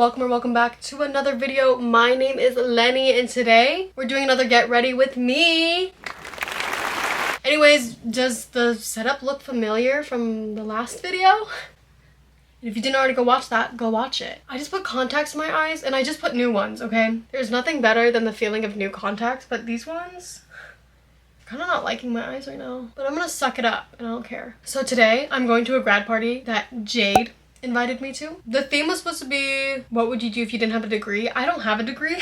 welcome or welcome back to another video. My name is Lenny and today we're doing another get ready with me. Anyways, does the setup look familiar from the last video? If you didn't already go watch that, go watch it. I just put contacts in my eyes and I just put new ones, okay? There's nothing better than the feeling of new contacts, but these ones, I'm kind of not liking my eyes right now. But I'm gonna suck it up and I don't care. So today I'm going to a grad party that Jade invited me to. The theme was supposed to be, what would you do if you didn't have a degree? I don't have a degree.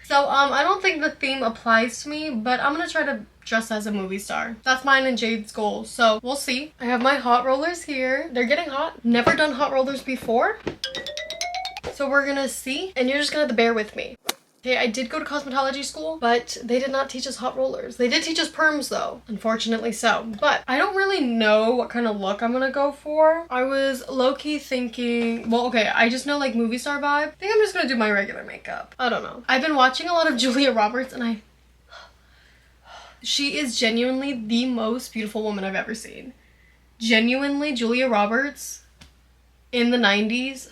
So I don't think the theme applies to me, but I'm gonna try to dress as a movie star. That's mine and Jade's goal, so we'll see. I have my hot rollers here. They're getting hot. Never done hot rollers before, so we're gonna see, and you're just gonna have to bear with me. Okay, I did go to cosmetology school, but they did not teach us hot rollers. They did teach us perms though, unfortunately so. But I don't really know what kind of look I'm gonna go for. I was low-key thinking, well, okay, I just know like movie star vibe. I think I'm just gonna do my regular makeup. I don't know. I've been watching a lot of Julia Roberts and she is genuinely the most beautiful woman I've ever seen. Genuinely, Julia Roberts in the 90s.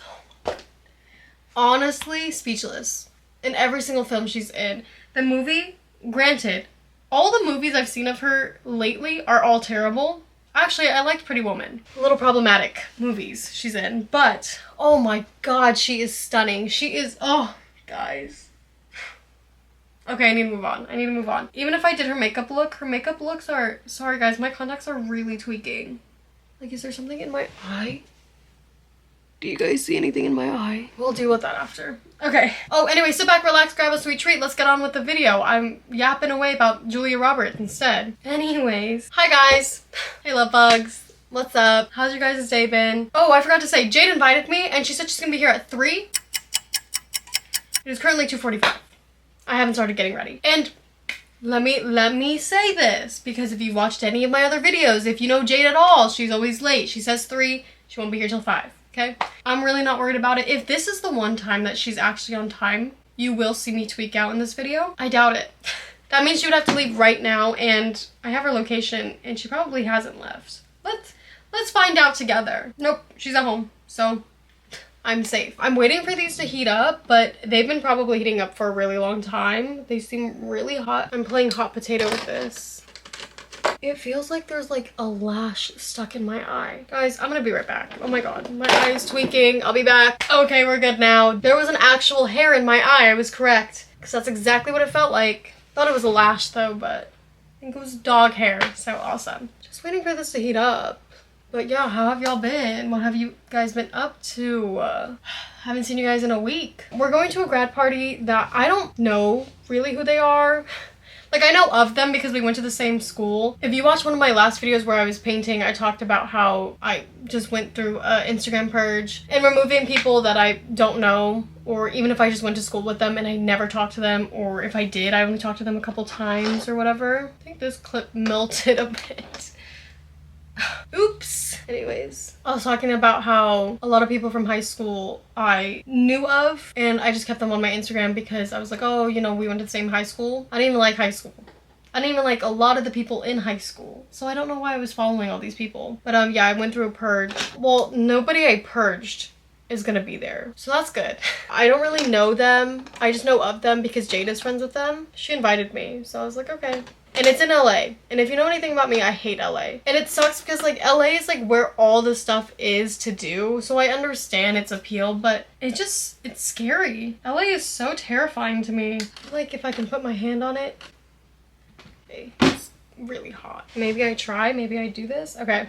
Honestly, speechless. In every single film she's in. The movie, granted, all the movies I've seen of her lately are all terrible. Actually, I liked Pretty Woman. A little problematic movies she's in, but oh my god, she is stunning. She is, oh, guys. Okay, I need to move on. Even if I did her makeup looks are, sorry guys, my contacts are really tweaking. Like, is there something in my eye? Do you guys see anything in my eye? We'll deal with that after. Okay. Oh, anyway, sit back, relax, grab a sweet treat. Let's get on with the video. I'm yapping away about Julia Roberts instead. Anyways. Hi, guys. Hey, Lovebugs. What's up? How's your guys' day been? Oh, I forgot to say, Jade invited me, and she said she's gonna be here at 3. It is currently 2:45. I haven't started getting ready. And let me say this, because if you watched any of my other videos, if you know Jade at all, she's always late. She says 3. She won't be here till 5. Okay, I'm really not worried about it. If this is the one time that she's actually on time, you will see me tweak out in this video. I doubt it. That means she would have to leave right now, and I have her location and she probably hasn't left. Let's find out together. Nope, she's at home, so I'm safe. I'm waiting for these to heat up, but they've been probably heating up for a really long time. They seem really hot. I'm playing hot potato with this. It feels like there's like a lash stuck in my eye. Guys, I'm gonna be right back. Oh my god, my eye is tweaking. I'll be back. Okay, we're good now. There was an actual hair in my eye. I was correct, because that's exactly what it felt like. Thought it was a lash though, but I think it was dog hair. So awesome. Just waiting for this to heat up. But yeah, how have y'all been? What have you guys been up to? Haven't seen you guys in a week. We're going to a grad party that I don't know really who they are. Like, I know of them because we went to the same school. If you watched one of my last videos where I was painting, I talked about how I just went through an Instagram purge and removing people that I don't know, or even if I just went to school with them and I never talked to them, or if I did, I only talked to them a couple times or whatever. I think this clip melted a bit. Oops. Anyways, I was talking about how a lot of people from high school I knew of, and I just kept them on my Instagram because I was like, oh, you know, we went to the same high school. I didn't even like high school. I didn't even like a lot of the people in high school. So I don't know why I was following all these people. But yeah, I went through a purge. Well, nobody I purged is gonna be there, so that's good. I don't really know them. I just know of them because Jade is friends with them. She invited me, so I was like, okay. And it's in LA. And if you know anything about me, I hate LA. And it sucks because like LA is like where all the stuff is to do. So I understand its appeal, but it's scary. LA is so terrifying to me. Like, if I can put my hand on it. Okay, it's really hot. Maybe I try, maybe I do this. Okay,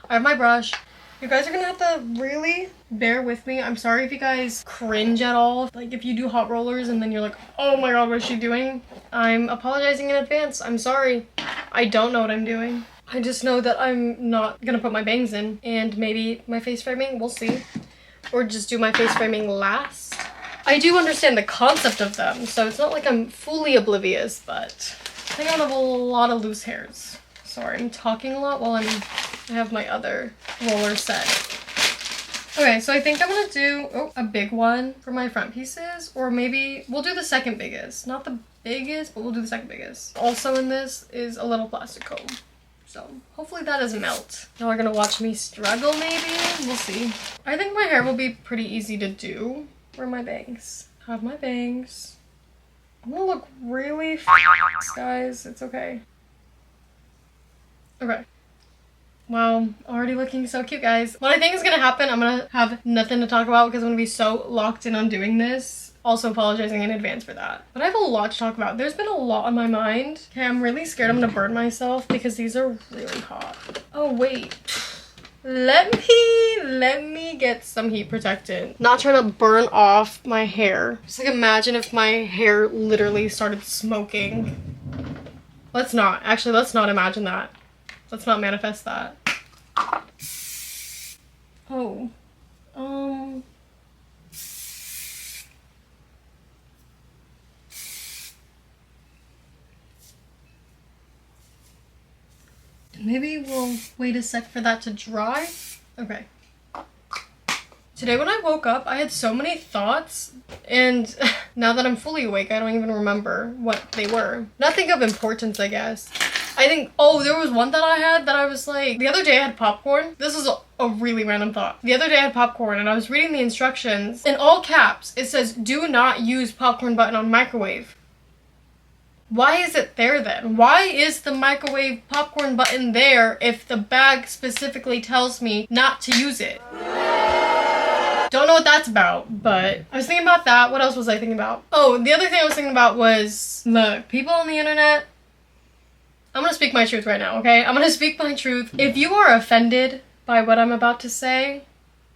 I have my brush. You guys are gonna have to really bear with me. I'm sorry if you guys cringe at all. Like, if you do hot rollers and then you're like, oh my god, what is she doing? I'm apologizing in advance. I'm sorry. I don't know what I'm doing. I just know that I'm not gonna put my bangs in, and maybe my face framing, we'll see. Or just do my face framing last. I do understand the concept of them, so it's not like I'm fully oblivious, but I think I have a lot of loose hairs. Sorry, I'm talking a lot while I have my other roller set. Okay, so I think I'm gonna do a big one for my front pieces, or maybe we'll do the second biggest. Not the biggest, but we'll do the second biggest. Also in this is a little plastic comb. So hopefully that doesn't melt. Y'all are gonna watch me struggle maybe? We'll see. I think my hair will be pretty easy to do. Where are my bangs? I have my bangs. I'm gonna look really guys. It's okay. Okay. Wow, already looking so cute, guys. What I think is gonna happen, I'm gonna have nothing to talk about because I'm gonna be so locked in on doing this. Also apologizing in advance for that. But I have a lot to talk about. There's been a lot on my mind. Okay, I'm really scared I'm gonna burn myself because these are really hot. Oh, wait. Let me get some heat protectant. Not trying to burn off my hair. Just like imagine if my hair literally started smoking. Let's not. Actually, let's not imagine that. Let's not manifest that. Oh. Maybe we'll wait a sec for that to dry. Okay. Today when I woke up, I had so many thoughts, and now that I'm fully awake, I don't even remember what they were. Nothing of importance, I guess. I think, oh, there was one that I had that I was like, the other day I had popcorn. This is a really random thought. The other day I had popcorn and I was reading the instructions. In all caps, it says, do not use popcorn button on microwave. Why is it there then? Why is the microwave popcorn button there if the bag specifically tells me not to use it? Don't know what that's about, but I was thinking about that. What else was I thinking about? Oh, the other thing I was thinking about was, look, people on the internet, I'm gonna speak my truth right now, okay? I'm gonna speak my truth. If you are offended by what I'm about to say,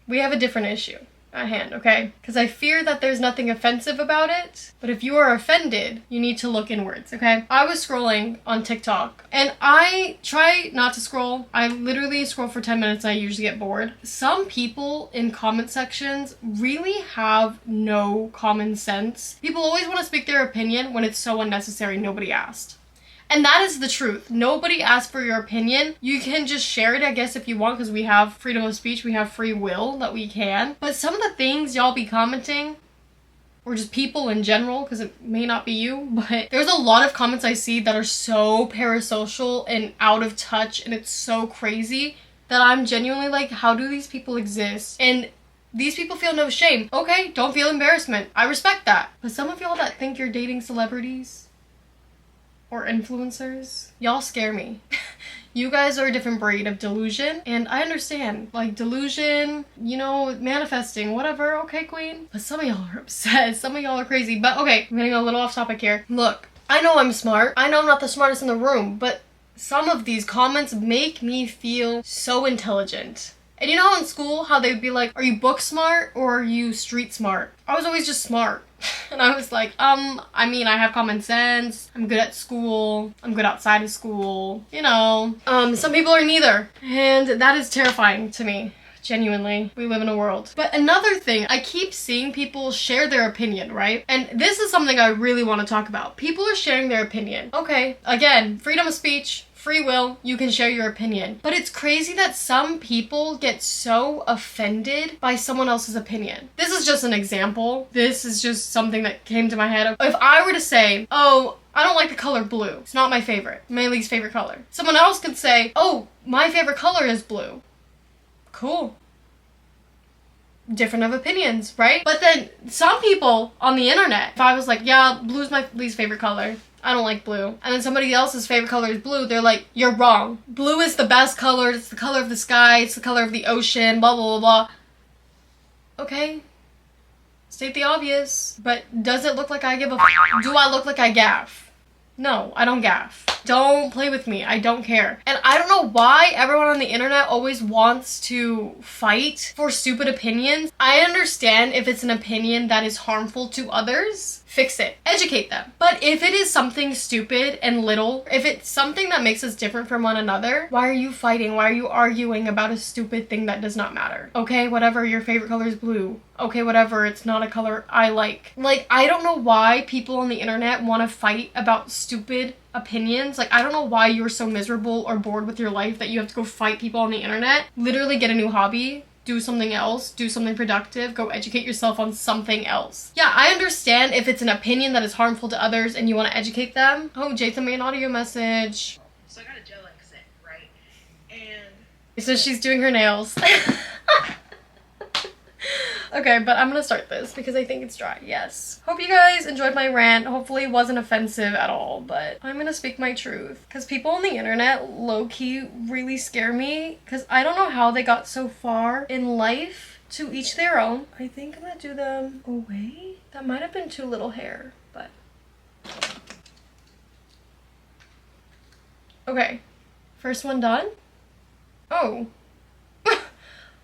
we have a different issue at hand, okay? Because I fear that there's nothing offensive about it, but if you are offended, you need to look inwards, okay? I was scrolling on TikTok, and I try not to scroll. I literally scroll for 10 minutes and I usually get bored. Some people in comment sections really have no common sense. People always want to speak their opinion when it's so unnecessary, nobody asked. And that is the truth. Nobody asked for your opinion. You can just share it, I guess, if you want, because we have freedom of speech. We have free will that we can. But some of the things y'all be commenting, or just people in general, because it may not be you, but there's a lot of comments I see that are so parasocial and out of touch, and it's so crazy that I'm genuinely like, how do these people exist? And these people feel no shame. Okay, don't feel embarrassment. I respect that. But some of y'all that think you're dating celebrities or influencers, y'all scare me. You guys are a different breed of delusion, and I understand, like, delusion, you know, manifesting, whatever, okay, queen? But some of y'all are obsessed, some of y'all are crazy. But okay, I'm getting a little off topic here. Look, I know I'm smart, I know I'm not the smartest in the room, but some of these comments make me feel so intelligent. And you know how in school, how they'd be like, are you book smart or are you street smart? I was always just smart. And I was like, I mean, I have common sense, I'm good at school, I'm good outside of school, you know. Some people are neither. And that is terrifying to me. Genuinely, we live in a world. But another thing, I keep seeing people share their opinion, right? And this is something I really want to talk about. People are sharing their opinion. Okay, again, freedom of speech, free will, you can share your opinion. But it's crazy that some people get so offended by someone else's opinion. This is just an example. This is just something that came to my head. If I were to say, oh, I don't like the color blue. It's not my favorite. My least favorite color. Someone else could say, oh, my favorite color is blue. Cool. Different of opinions, right? But then some people on the internet, if I was like, yeah, blue's my least favorite color, I don't like blue, and then somebody else's favorite color is blue, they're like, you're wrong. Blue is the best color, it's the color of the sky, it's the color of the ocean, blah, blah, blah, blah. Okay. State the obvious. But does it look like I give a f? Do I look like I gaff? No, I don't gaff. Don't play with me. I don't care. And I don't know why everyone on the internet always wants to fight for stupid opinions. I understand if it's an opinion that is harmful to others, fix it. Educate them. But if it is something stupid and little, if it's something that makes us different from one another, why are you fighting? Why are you arguing about a stupid thing that does not matter? Okay, whatever, your favorite color is blue. Okay, whatever, it's not a color I like. Like, I don't know why people on the internet want to fight about stupid opinions. Like, I don't know why you're so miserable or bored with your life that you have to go fight people on the internet. Literally get a new hobby. Do something else, do something productive, go educate yourself on something else. Yeah, I understand if it's an opinion that is harmful to others and you want to educate them. Oh, Jade sent me an audio message. So I got a gel exit, right? And so she's doing her nails. Okay, but I'm gonna start this because I think it's dry. Yes. Hope you guys enjoyed my rant. Hopefully it wasn't offensive at all, but I'm gonna speak my truth. Because people on the internet low-key really scare me because I don't know how they got so far in life. To each their own. I think I'm gonna do them away. That might have been too little hair, but... Okay. First one done? Oh.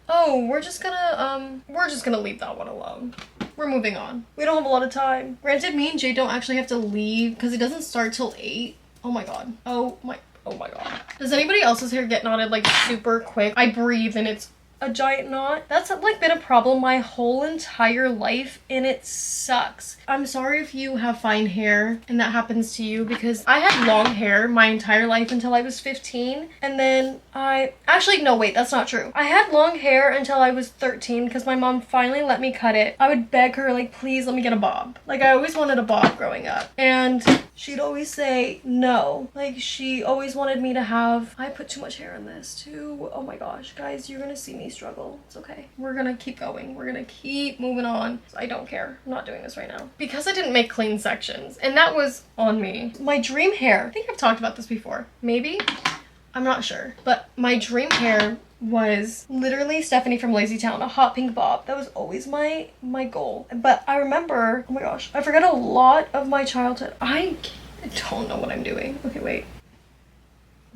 Oh, we're just gonna leave that one alone. We're moving on. We don't have a lot of time. Granted, me and Jade don't actually have to leave because it doesn't start till 8. Oh my god. Oh my god. Does anybody else's hair get knotted like super quick? I breathe and it's a giant knot. That's like been a problem my whole entire life and it sucks. I'm sorry if you have fine hair and that happens to you because I had long hair my entire life until I was 15 and then actually no wait, that's not true. I had long hair until I was 13 because my mom finally let me cut it. I would beg her like please let me get a bob. Like I always wanted a bob growing up and she'd always say no. Like she always wanted me to have, I put too much hair in this too. Oh my gosh, guys, you're gonna see me struggle. It's okay. We're gonna keep going. We're gonna keep moving on. I don't care. I'm not doing this right now. Because I didn't make clean sections and that was on me. My dream hair, I think I've talked about this before. Maybe? I'm not sure. But my dream hair was literally Stephanie from Lazy Town, a hot pink bob. That was always my goal. But I remember, oh my gosh, I forget a lot of my childhood. I don't know what I'm doing. Okay, wait.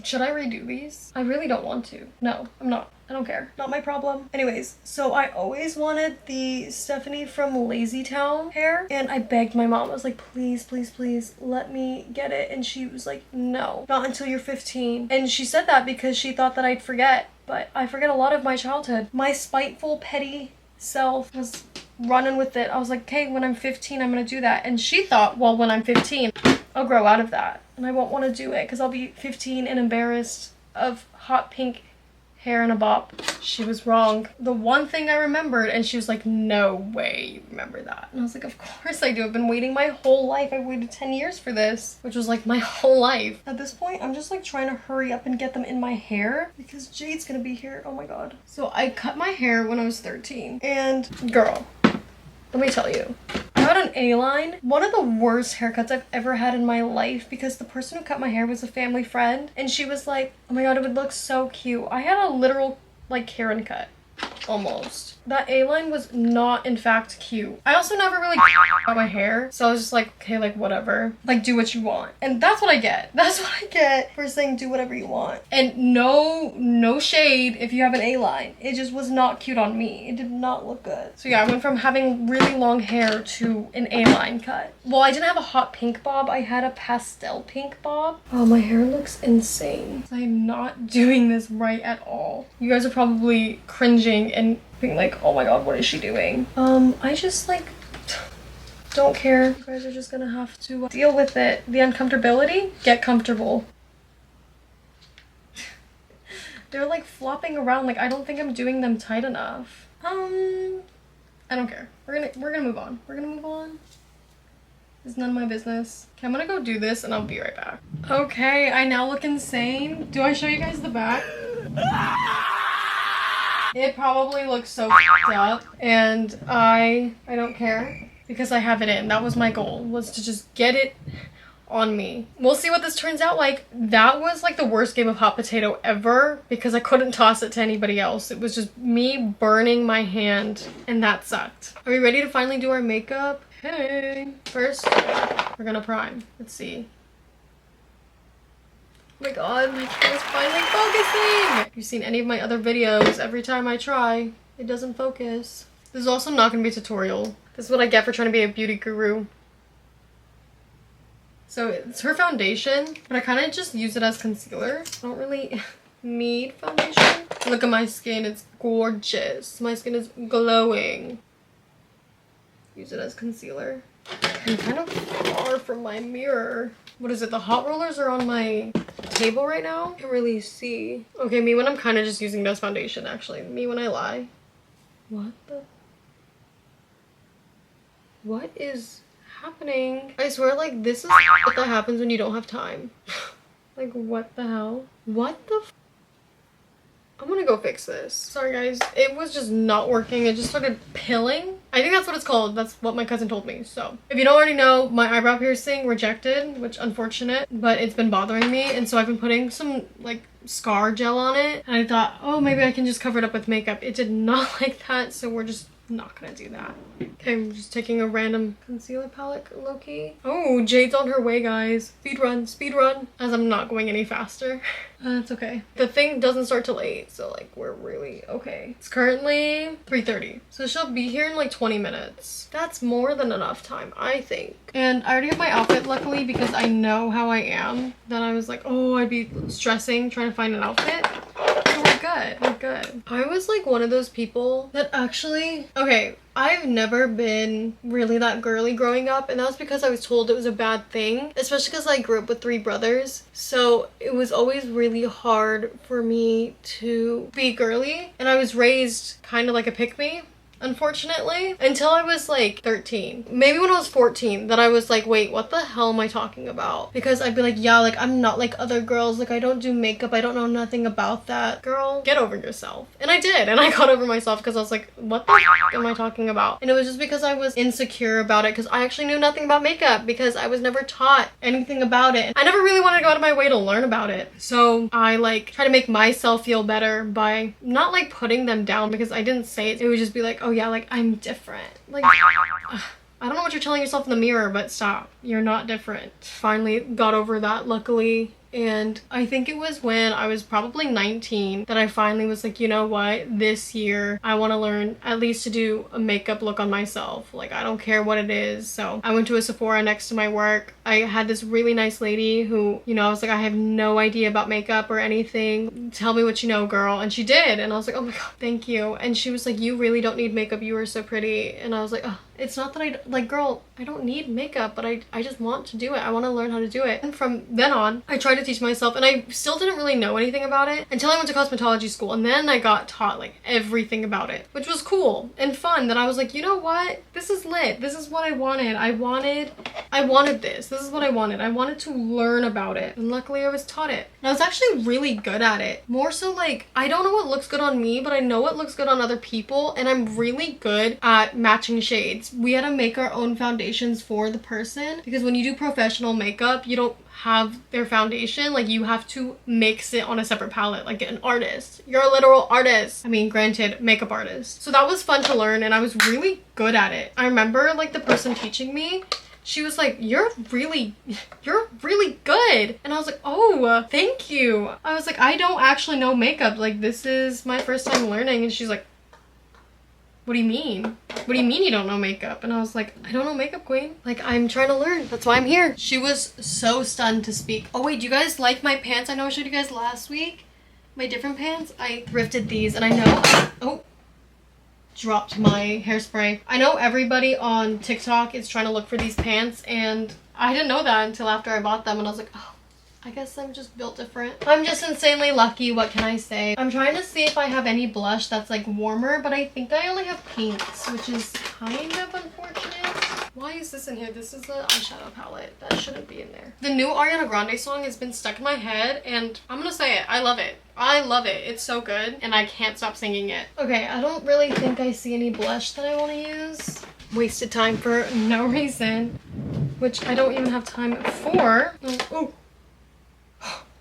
Should I redo these? I really don't want to. No, I'm not. I don't care. Not my problem. Anyways, so I always wanted the Stephanie from Lazy Town hair and I begged my mom. I was like, please, please, please let me get it. And she was like, no, not until you're 15. And she said that because she thought that I'd forget, but I forget a lot of my childhood. My spiteful, petty self was running with it. I was like, okay, when I'm 15, I'm gonna do that. And she thought, well, when I'm 15, I'll grow out of that. And I won't want to do it because I'll be 15 and embarrassed of hot pink hair and a bob. She was wrong. The one thing I remembered, and she was like, no way you remember that. And I was like, of course I do. I've been waiting my whole life. I waited 10 years for this, which was like my whole life. At this point, I'm just like trying to hurry up and get them in my hair because Jade's gonna be here. Oh my god. So I cut my hair when I was 13 and girl, let me tell you, I had an A-line, one of the worst haircuts I've ever had in my life because the person who cut my hair was a family friend and she was like, oh my god, it would look so cute. I had a literal like Karen cut, almost. That A-line was not in fact cute. I also never really got my hair, so I was just like, okay, like whatever, like do what you want. And that's what I get. That's what I get for saying do whatever you want. And no shade if you have an A-line. It just was not cute on me. It did not look good. So yeah, I went from having really long hair to an A-line cut. Well, I didn't have a hot pink bob. I had a pastel pink bob. Oh, my hair looks insane. I'm not doing this right at all. You guys are probably cringing and being like, oh my god, what is she doing? I just like don't care. You guys are just gonna have to deal with it. The uncomfortability, get comfortable. They're like flopping around. Like I don't think I'm doing them tight enough. I don't care. We're gonna move on. We're gonna move on. It's none of my business. Okay, I'm gonna go do this and I'll be right back. Okay, I now look insane. Do I show you guys the back? It probably looks so f***ed up and I don't care because I have it in. That was my goal, was to just get it on me. We'll see what this turns out like. That was like the worst game of hot potato ever because I couldn't toss it to anybody else. It was just me burning my hand and that sucked. Are we ready to finally do our makeup? Hey. First, we're gonna prime. Let's see. Oh my god, my camera's finally focusing! If you've seen any of my other videos, every time I try, it doesn't focus. This is also not gonna be a tutorial. This is what I get for trying to be a beauty guru. So it's her foundation, but I kind of just use it as concealer. I don't really need foundation. Look at my skin, it's gorgeous. My skin is glowing. Use it as concealer. I'm kind of far from my mirror. What is it? The hot rollers are on my table right now. I can't really see. Okay, me when I'm kind of just using it as foundation, actually. Me when I lie. What the? What is happening? I swear, like, this is what that happens when you don't have time. Like, what the hell? What the f? I'm gonna go fix this. Sorry guys, it was just not working. It just started pilling. I think that's what it's called. That's what my cousin told me. So if you don't already know, my eyebrow piercing rejected, which unfortunate, but it's been bothering me. And so I've been putting some like scar gel on it. And I thought, oh, maybe I can just cover it up with makeup. It did not like that. So we're just not gonna do that. Okay, I'm just taking a random concealer palette, lowkey. Oh, Jade's on her way, guys. Speed run, as I'm not going any faster. It's okay. The thing doesn't start till 8, so like we're really okay. It's currently 3:30, so she'll be here in like 20 minutes. That's more than enough time, I think. And I already have my outfit, luckily, because I know how I am. Then I was like, oh, I'd be stressing trying to find an outfit. We're good. I was like one of those people that actually, okay, I've never been really that girly growing up, and that was because I was told it was a bad thing, especially because I grew up with 3 brothers. So it was always really hard for me to be girly, and I was raised kind of like a pick-me, unfortunately, until I was like 13. Maybe when I was 14 that I was like, wait, what the hell am I talking about? Because I'd be like, yeah, like I'm not like other girls, like I don't do makeup, I don't know nothing about that. Girl, get over yourself. And I did, and I got over myself because I was like, what the f am I talking about? And it was just because I was insecure about it, because I actually knew nothing about makeup because I was never taught anything about it. I never really wanted to go out of my way to learn about it. So I like try to make myself feel better by not like putting them down, because I didn't say it. It would just be like, oh yeah, like I'm different. Like, I don't know what you're telling yourself in the mirror, but stop. You're not different. Finally got over that, luckily. And I think it was when I was probably 19 that I finally was like, you know what, this year I want to learn at least to do a makeup look on myself. Like, I don't care what it is. So I went to a Sephora next to my work. I had this really nice lady who, you know, I was like, I have no idea about makeup or anything. Tell me what you know, girl. And she did. And I was like, oh my god, thank you. And she was like, you really don't need makeup. You are so pretty. And I was like, oh, it's not that I, like, girl, I don't need makeup, but I just want to do it. I want to learn how to do it. And from then on, I tried to teach myself, and I still didn't really know anything about it until I went to cosmetology school. And then I got taught like everything about it, which was cool and fun. That I was like, you know what? This is lit. This is what I wanted. I wanted this. This is what I wanted. I wanted to learn about it. And luckily I was taught it. And I was actually really good at it. More so like, I don't know what looks good on me, but I know what looks good on other people. And I'm really good at matching shades. We had to make our own foundations for the person, because when you do professional makeup, you don't have their foundation. Like, you have to mix it on a separate palette, like an artist. You're a literal artist. I mean, granted, makeup artist. So that was fun to learn, and I was really good at it. I remember like the person teaching me, she was like, you're really good. And I was like, oh, thank you. I was like, I don't actually know makeup. Like, this is my first time learning. And she's like, what do you mean? What do you mean you don't know makeup? And I was like, I don't know makeup, queen. Like, I'm trying to learn. That's why I'm here. She was so stunned to speak. Oh wait, do you guys like my pants? I know I showed you guys last week. My different pants. I thrifted these, and I know, oh, dropped my hairspray. I know everybody on TikTok is trying to look for these pants, and I didn't know that until after I bought them, and I was like, oh, I guess I'm just built different. I'm just insanely lucky, what can I say? I'm trying to see if I have any blush that's like warmer, but I think I only have pinks, which is kind of unfortunate. Why is this in here? This is the eyeshadow palette. That shouldn't be in there. The new Ariana Grande song has been stuck in my head, and I'm gonna say it. I love it. I love it. It's so good, and I can't stop singing it. Okay, I don't really think I see any blush that I want to use. Wasted time for no reason, which I don't even have time for. Oh.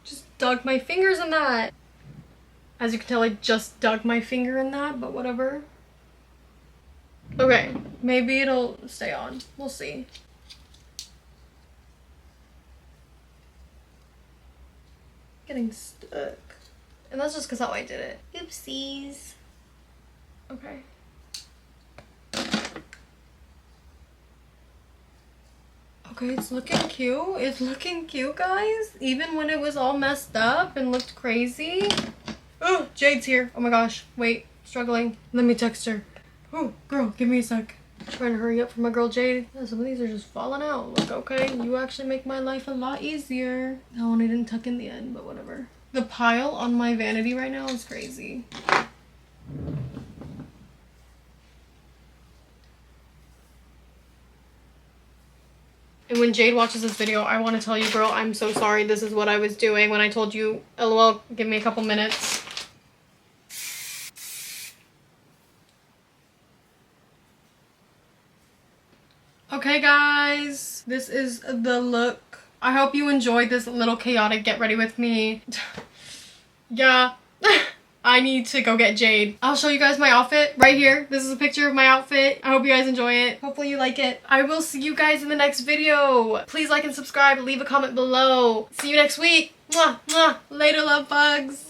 Just dug my fingers in that. As you can tell, I just dug my finger in that, but whatever. Okay, maybe it'll stay on. We'll see. Getting stuck. And that's just because how I did it. Oopsies. Okay. Okay, it's looking cute. It's looking cute, guys. Even when it was all messed up and looked crazy. Oh, Jade's here. Oh my gosh. Wait, struggling. Let me text her. Oh, girl, give me a sec. Trying to hurry up for my girl Jade. Yeah, some of these are just falling out. Like, okay, you actually make my life a lot easier. That one I didn't tuck in the end, but whatever. The pile on my vanity right now is crazy. And when Jade watches this video, I want to tell you, girl, I'm so sorry. This is what I was doing when I told you, LOL, give me a couple minutes. Okay guys, this is the look. I hope you enjoyed this little chaotic get ready with me. Yeah. I need to go get Jade. I'll show you guys my outfit right here. This is a picture of my outfit. I hope you guys enjoy it. Hopefully you like it. I will see you guys in the next video. Please like and subscribe. Leave a comment below. See you next week. Mwah, mwah. Later, love bugs.